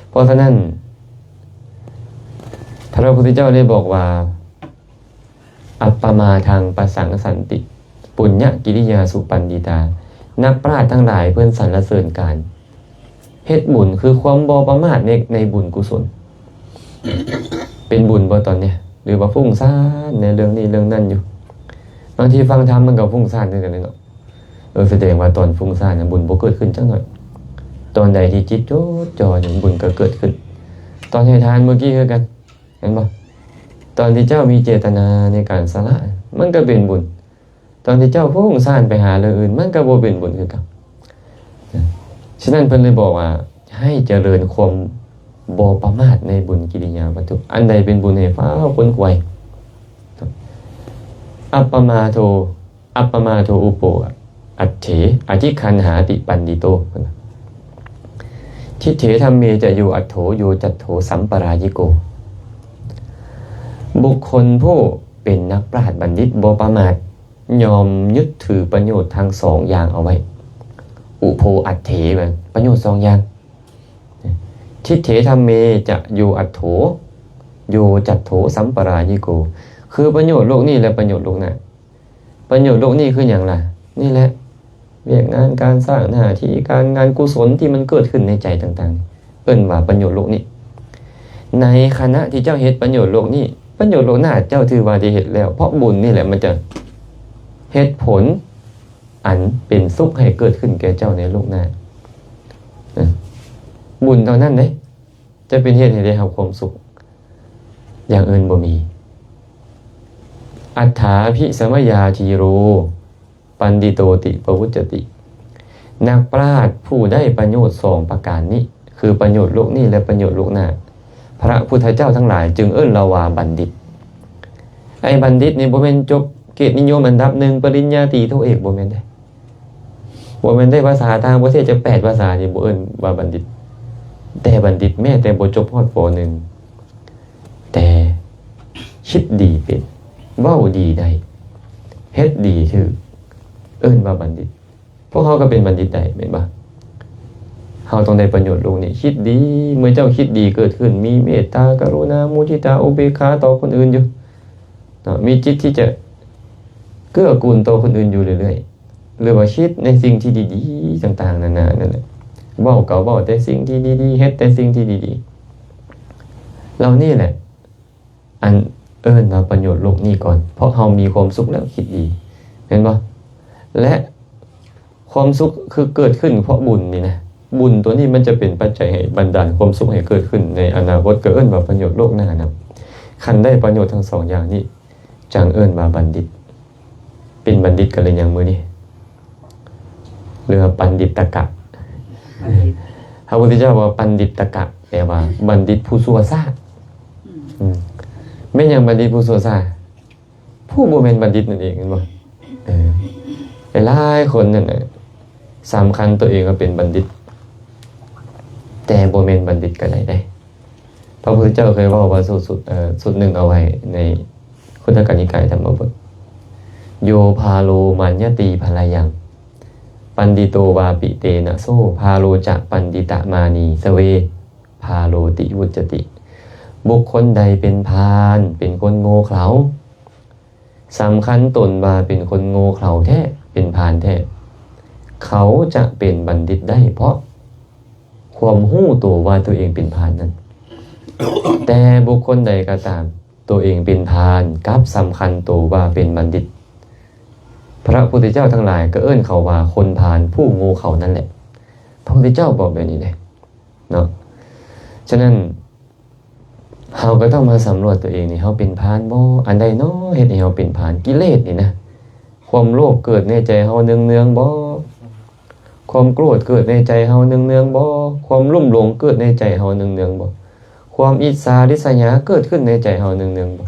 เพราะฉะนั้นพระพุทธเจ้าได้บอกว่าอัปปมาทังปสังสันติปุญญกิริยาสุปันดิตานักปราชญ์ทั้งหลายเพื่อนสรรเสริญการเฮ็ดบุญคือความบ่ประมาทในบุญกุศลเป็นบุญบ่ตอนเนี้ยหรือว่าฟุ้งซ่านในเรื่องนี้เรื่องนั้นอยู่บางทีฟังธรรมมันก็ฟุ้งซ่านด้วยกันเลยเนาะแสดงว่าตอนฟุ้งซ่านบุญบ่เกิดขึ้นจังหน่อยตอนใดที่จิตจดจ่ออย่างบุญก็เกิดขึ้นตอนให้ทานเมื่อกี้คือกันเห็นบ่ตอนที่เจ้ามีเจตนาในการสละมันก็เป็นบุญตอนที่เจ้าฟุ้งซ่านไปหาเรื่องอื่นมันก็บ่เป็นบุญคือกันฉะนั้นเพิ่นเลยบอกว่าให้เจริญความบ่ประมาทในบุญกิริยาวัตถุอันใดเป็นบุญให้ฟ้าคนไวอัปปมาโทอุปโปอัตเถอธิคันหาติปันดิโตทิฏเถธัมเมจะโยอัตโถโยจัตโถสัมปรายิโกบุคคลผู้เป็นนักปราชญ์บัณฑิตบ่ประมาทยอมยึดถือประโยชน์ทั้ง2อย่างเอาไว้อุโภอัตเถประโยชน์2อย่างทิฏเถธัมเมจะโยอัตโถโยจัตโถสัมปรายิโกคือประโยชน์โลกนี้และประโยชน์โลกหน้าประโยชน์โลกนี้คืออย่างไรนี่แหละเวียกงานการสร้างหน้าที่การงานกุศลที่มันเกิดขึ้นในใจต่างๆเอิ้นว่าประโยชน์โลกนี้ในขณะที่เจ้าเฮ็ดประโยชน์โลกนี้ประโยชน์โลกหน้าเจ้าถือว่าได้เฮ็ดแล้วเพราะบุญนี่แหละมันจะเฮ็ดผลอันเป็นสุขให้เกิดขึ้นแก่เจ้าในโลกหน้าบุญเท่านั้นเด้จะเป็นเหตุให้ได้รับความสุขอย่างอื่นบ่มีอัฏฐาภิสมยาทีโรปันดิโตติปวุจจตินักปราชญ์ผู้ได้ประโยชน์2ประการนี้คือประโยชน์โลกนี้และประโยชน์โลกหน้าพระพุทธเจ้าทั้งหลายจึงเอิ้นเราว่าบัณฑิตไอ้บัณฑิตนี่บ่แม่นจบเกียรตินิยมอันดับ1ปริญญาตรีโทเอกบ่แม่นได้บ่แม่นได้ภาษาต่างประเทศจะ8ภาษานี่บ่เอิ้นว่าบัณฑิตแต่บัณฑิตแม้แต่บ่จบฮอดป.1แต่คิดดีเป็นเว้าดีได้เฮ็ดดีถือเอิ้นว่าบัณฑิตพวกเฮาก็เป็นบัณฑิตได้แม่นบ่เฮาต้องได้ประโยชน์โลกนี้คิดดีเมื่อเจ้าคิดดีเกิดขึ้นมีเมตตากรุณามุทิตาอุเบกขาต่อคนอื่นอยู่มีจิตที่จะเกื้อกูลต่อคนอื่นอยู่เรื่อยๆหรือว่าคิดในสิ่งที่ดีๆต่างๆนานานั่นแหละ เว้าก็เว้าแต่สิ่งที่ดีๆเฮ็ดแต่สิ่งที่ดีๆเรานี่แหละอันเอิ้นว่าประโยชน์โลกนี้ก่อนเพราะเฮามีความสุขแล้วคิดดีเห็นบ่และความสุขคือเกิดขึ้นเพราะบุญนี่นะบุญตัวนี้มันจะเป็นปัจจัยให้บันดาลความสุขให้เกิดขึ้นในอนาคตก็เอิ้นว่าประโยชน์โลกหน้านะคันได้ประโยชน์ทั้งสองอย่างนี้จังเอิ้นว่าบัณฑิตเป็นบัณฑิตกันเลยอย่างมื้อนี้หรือปัณฑิตกะพระพุทธเจ้าว่าปัณฑิตกะแปลว่าบัณฑิตผู้ซัวซ่าไม่ยังบัณฑิตผู้ซัวซ่าผู้บ่แม่นบัณฑิตนั่นเองเห็นบ่หลายคนนั่นน่ะสำคัญตัวเองว่าเป็นบัณฑิตแต่บ่แม่นบัณฑิตก็ได้พระพุทธเจ้าเคยเว้าว่าสุดหนึ่งเอาไว้ในคุตตกนิกายธรรมบทโยพาโลมัญญติภลายังปันดิโตวาปิเตนะโซพาโลจะปันดิตะมานีสเวพาโลติวุจติบุคคลใดเป็นพาลเป็นคนโง่เขลาสำคัญตนว่าเป็นคนโง่เขลาแท้เป็นพาลแท้เขาจะเป็นบัณฑิตได้เพราะความรู้ตัวว่าตัวเองเป็นพาลนั้นแต่บุคคลใดก็ตามตัวเองเป็นพาลกับสำคัญตัวว่าเป็นบัณฑิตพระพุทธเจ้าทั้งหลายก็เอิ้นเขาว่าคนพาลผู้โง่เขานั่นแหละพระพุทธเจ้าบอกแบบนี้เลยเนาะฉะนั้นเฮาก็ต้องมาสำรวจตัวเองนี่เฮาเป็นพาลบ่อันใดเนาะเฮ็ดให้เฮาเป็นพาลกิเลสนี่นะความโลภเกิดในใจเฮาเนืองๆบ่ความโกรธเกิดในใจเฮาเนืองๆบ่ความลุ่มหลงเกิดในใจเฮาเนืองๆบ่ความอิจฉาริษยาเกิดขึ้นในใจเฮาเนืองๆบ่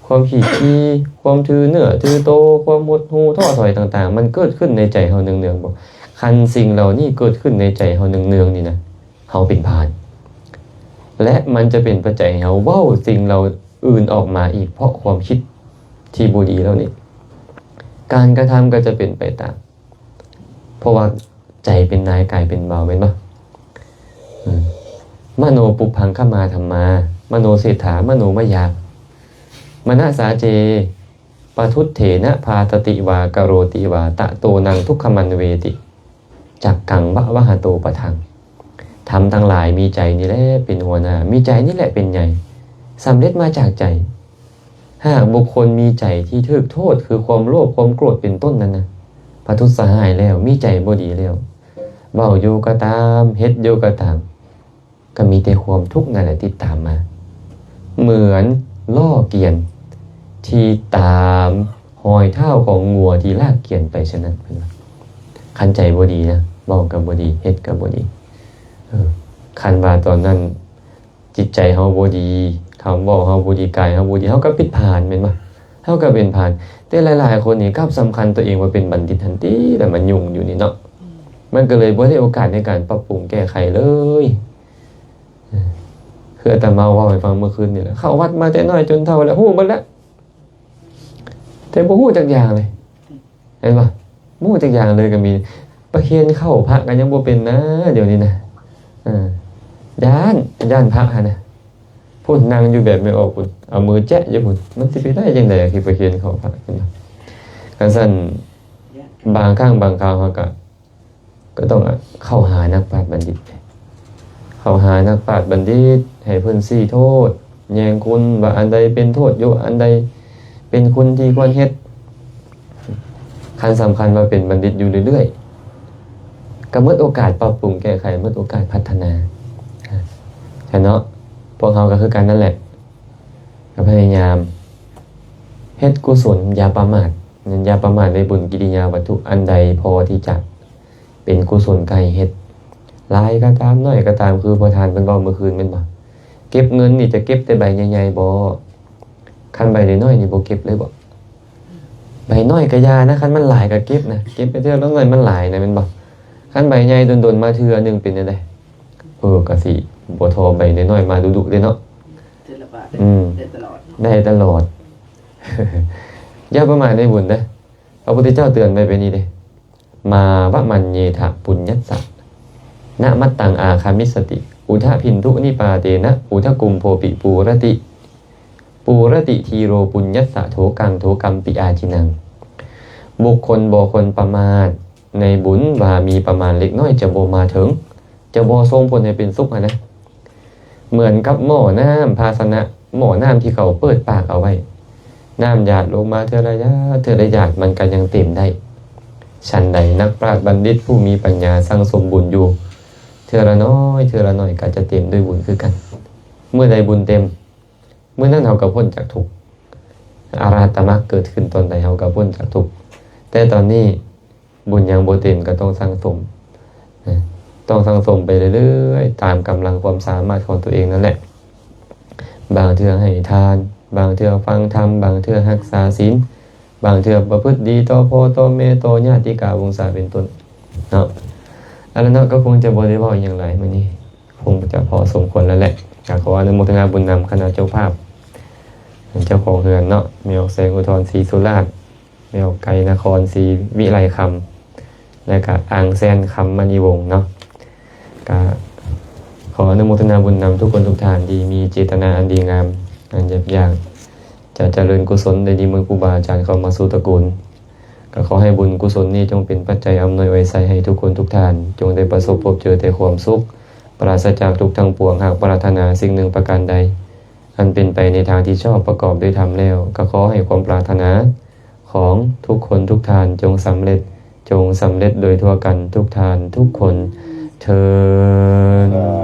ความขี้ขี้ความถือเนื้อถือโตความหดหู่ท้อถอยต่างๆมันเกิดขึ้นในใจเฮาเนืองๆบ่คันสิ่งเหล่านี้เกิดขึ้นในใจเฮาเนืองๆนี่นะเฮาเป็นพาลและมันจะเป็นปัจจัยให้เฮาเว้าสิ่งเราอื่นออกมาอีกเพราะความคิดที่บ่ดีแล้วนี่การกระทำก็จะเป็นไปตามเพราะว่าใจเป็นนายกายเป็นเบาเป็นบ่มโนปุพังขมาธัมมามโนเศรษฐามโนมยามนะสาเจปทุตเถนะพาตติวากโรติวาตะโตนังทุกขมันเวติจักกังวะวะหะโตปะทังทำทั้งหลายมีใจนี่แหละเป็นหัวหน้ามีใจนี่แหละเป็นใหญ่สำเร็จมาจากใจหากบุคคลมีใจที่ถูกโทษคือความโลภความโกรธเป็นต้นนั้นนะพทุษหายแล้วมีใจบ่ดีแล้วเว้าอยู่ก็ตามเฮ็ดอยู่ก็ตามก็มีแต่ความทุกข์นั่นแหละที่ตามมาเหมือนล่อเกียนที่ตามหอยเท้าของงัวที่ลากเกียนไปฉะนั้นคันใจบ่ดีนะเว้าก็บ่ดีเฮ็ดก็บ่ดีคันว่าตอนนั้นจิตใจเฮาบ่ดีคำเว้าเฮาบ่ดีกายเฮาบ่ดีเฮาก็ผิดพลาดแม่นบ่เฮาก็เป็นพลาดแต่หลายๆคนนี่กลับสำคัญตัวเองว่าเป็นบัณฑิตทันทีแต่มันยุ่งอยู่นี่เนาะมันก็เลยบ่ได้โอกาสในการปรับปรุงแก้ไขเลยคืออาตมาเว้าให้ฟังเมื่อคืนนี่แหละเข้าวัดมาแต่น้อยจนเฒ่าแล้วฮู้หมดแล้วแต่บ่ฮู้จักอย่างเลยเห็นบ่บ่ฮู้จักอย่างเลยก็มีประเคนเข้าพระก็ยังบ่เป็นนะเดี๋ยวนี้นะย่านพระหั่นน่ะพูดนั่งอยู่แบบไม่ออกพุ่นเอามือแจ๊ะอยู่พุ่นมันสิไปได้จังได๋ที่ประเคนเข้าพระกันกันซั่นบางครั้งบางคราวเฮาก็ต้องเข้าหานักปราชญ์บัณฑิตเข้าหานักปราชญ์บัณฑิตให้เพิ่นชี้โทษแยงคุณว่าอันใดเป็นโทษอยู่อันใดเป็นคุณที่ควรเฮ็ดคันสำคัญว่าเป็นบัณฑิตอยู่เรื่อยๆก็หมดโอกาสปรับปรุงแก้ไขหมดโอกาสพัฒนาใช่เนาะพวกเฮาก็คือกันนั่นแหละก็พยายามเฮ็ดกุศลอย่าประมาทอย่าประมาทในบุญกิริยาวัตถุอันใดพอที่จะเป็นกุศลไกลเฮ็ดหลายก็ตามน้อยก็ตามคือพอทานเพิ่นเว้าเมื่อคืนแม่นบ่เก็บเงินนี่จะเก็บแต่ใบใหญ่ๆบ่คันใบน้อยๆนี่บ่เก็บเลยบ่ใบน้อยก็ยานะคันมันหลายก็เก็บนะเก็บไปเทื่อแล้วเงินมันหลายนะแม่นบ่คันใบใหญ่โดนๆมาเทื่อนึงเป็นจังได๋ก็สิบ่ทอใบน้อยๆมาดุๆเลยเนาะเทื่อละบาทได้ตลอด อย่าประมาทในบุญนะพระพุทธเจ้าเตือนไว้แบบนี้เด้มาวะมันเยทะปุญญัสสะนะมัตตังอาคามิสติอุทะพินทุนิปาเตนะอุทะกุมโภปิปูรติทีโรปุญญัสสะโถกังโถกัมปิอาจินังบุคคลบ่คนประมาทในบุญว่ามีประมาณเล็กน้อยจะบ่มาถึง จะบ่ส่งผลให้เป็นสุขนะเหมือนกับหม้อน้ำภาชนะหม้อน้ำที่เขาเปิดปากเอาไว้น้ำหยาดลงมาเท่าไรเท่าไรหยาดมันก็ยังเต็มได้ฉันใดนักปราชญ์บัณฑิตผู้มีปัญญาสร้างสมบุญอยู่เท่าละน้อยเท่าละน้อยก็จะเต็มด้วยบุญคือกันเมื่อใดบุญเต็มเมื่อนั้นเฮาก็พ้นจากทุกข์อรหัตมรรคเกิดขึ้นตอนใดเฮาก็พ้นจากทุกข์แต่ตอนนี้บุญยังบ่เต็มก็ต้องสร้างสมต้องสั่งสมไปเรื่อยๆตามกำลังความสามารถของตัวเองนั่นแหละบางเทื่อให้ทานบางเทื่อฟังธรรมบางเทื่อรักษาศีลบางเทื่อประพฤติดีต่อพ่อต่อแม่ต่อญาติกาวงศาเป็นต้นเนาะอันนั้นก็คงจะบ่ได้เว้าอย่างไรมื้อนี้คงจะพอสมควรแล้วแหละขออนุโมทนาบุญนำคณะเจ้าภาพเจ้าของเรือนเนาะแมวแสงอุทธรศรีสุราษฎร์แมวไกรนครศรีวิไลคำและก็อ่างแซนคำมณีวงศ์เนาะขออนุโมทนาบุญนำทุกคนทุกท่านที่มีเจตนาอันดีงามอันยับยั้งจะเจริญกุศลในดีมือครูบาอาจารย์เข้ามาสู่ตระกูลก็ขอให้บุญกุศลนี้จงเป็นปัจจัยอำนวยไว้ใส่ให้ทุกคนทุกท่านจงได้ประสบพบเจอแต่ความสุขปราศจากทุกข์ทั้งปวงหากปรารถนาสิ่งหนึ่งประการใดอันเป็นไปในทางที่ชอบประกอบด้วยธรรมแล้วก็ขอให้ความปรารถนาของทุกคนทุกท่านจงสำเร็จโดยทั่วกันทุกท่านทุกคนเทอญ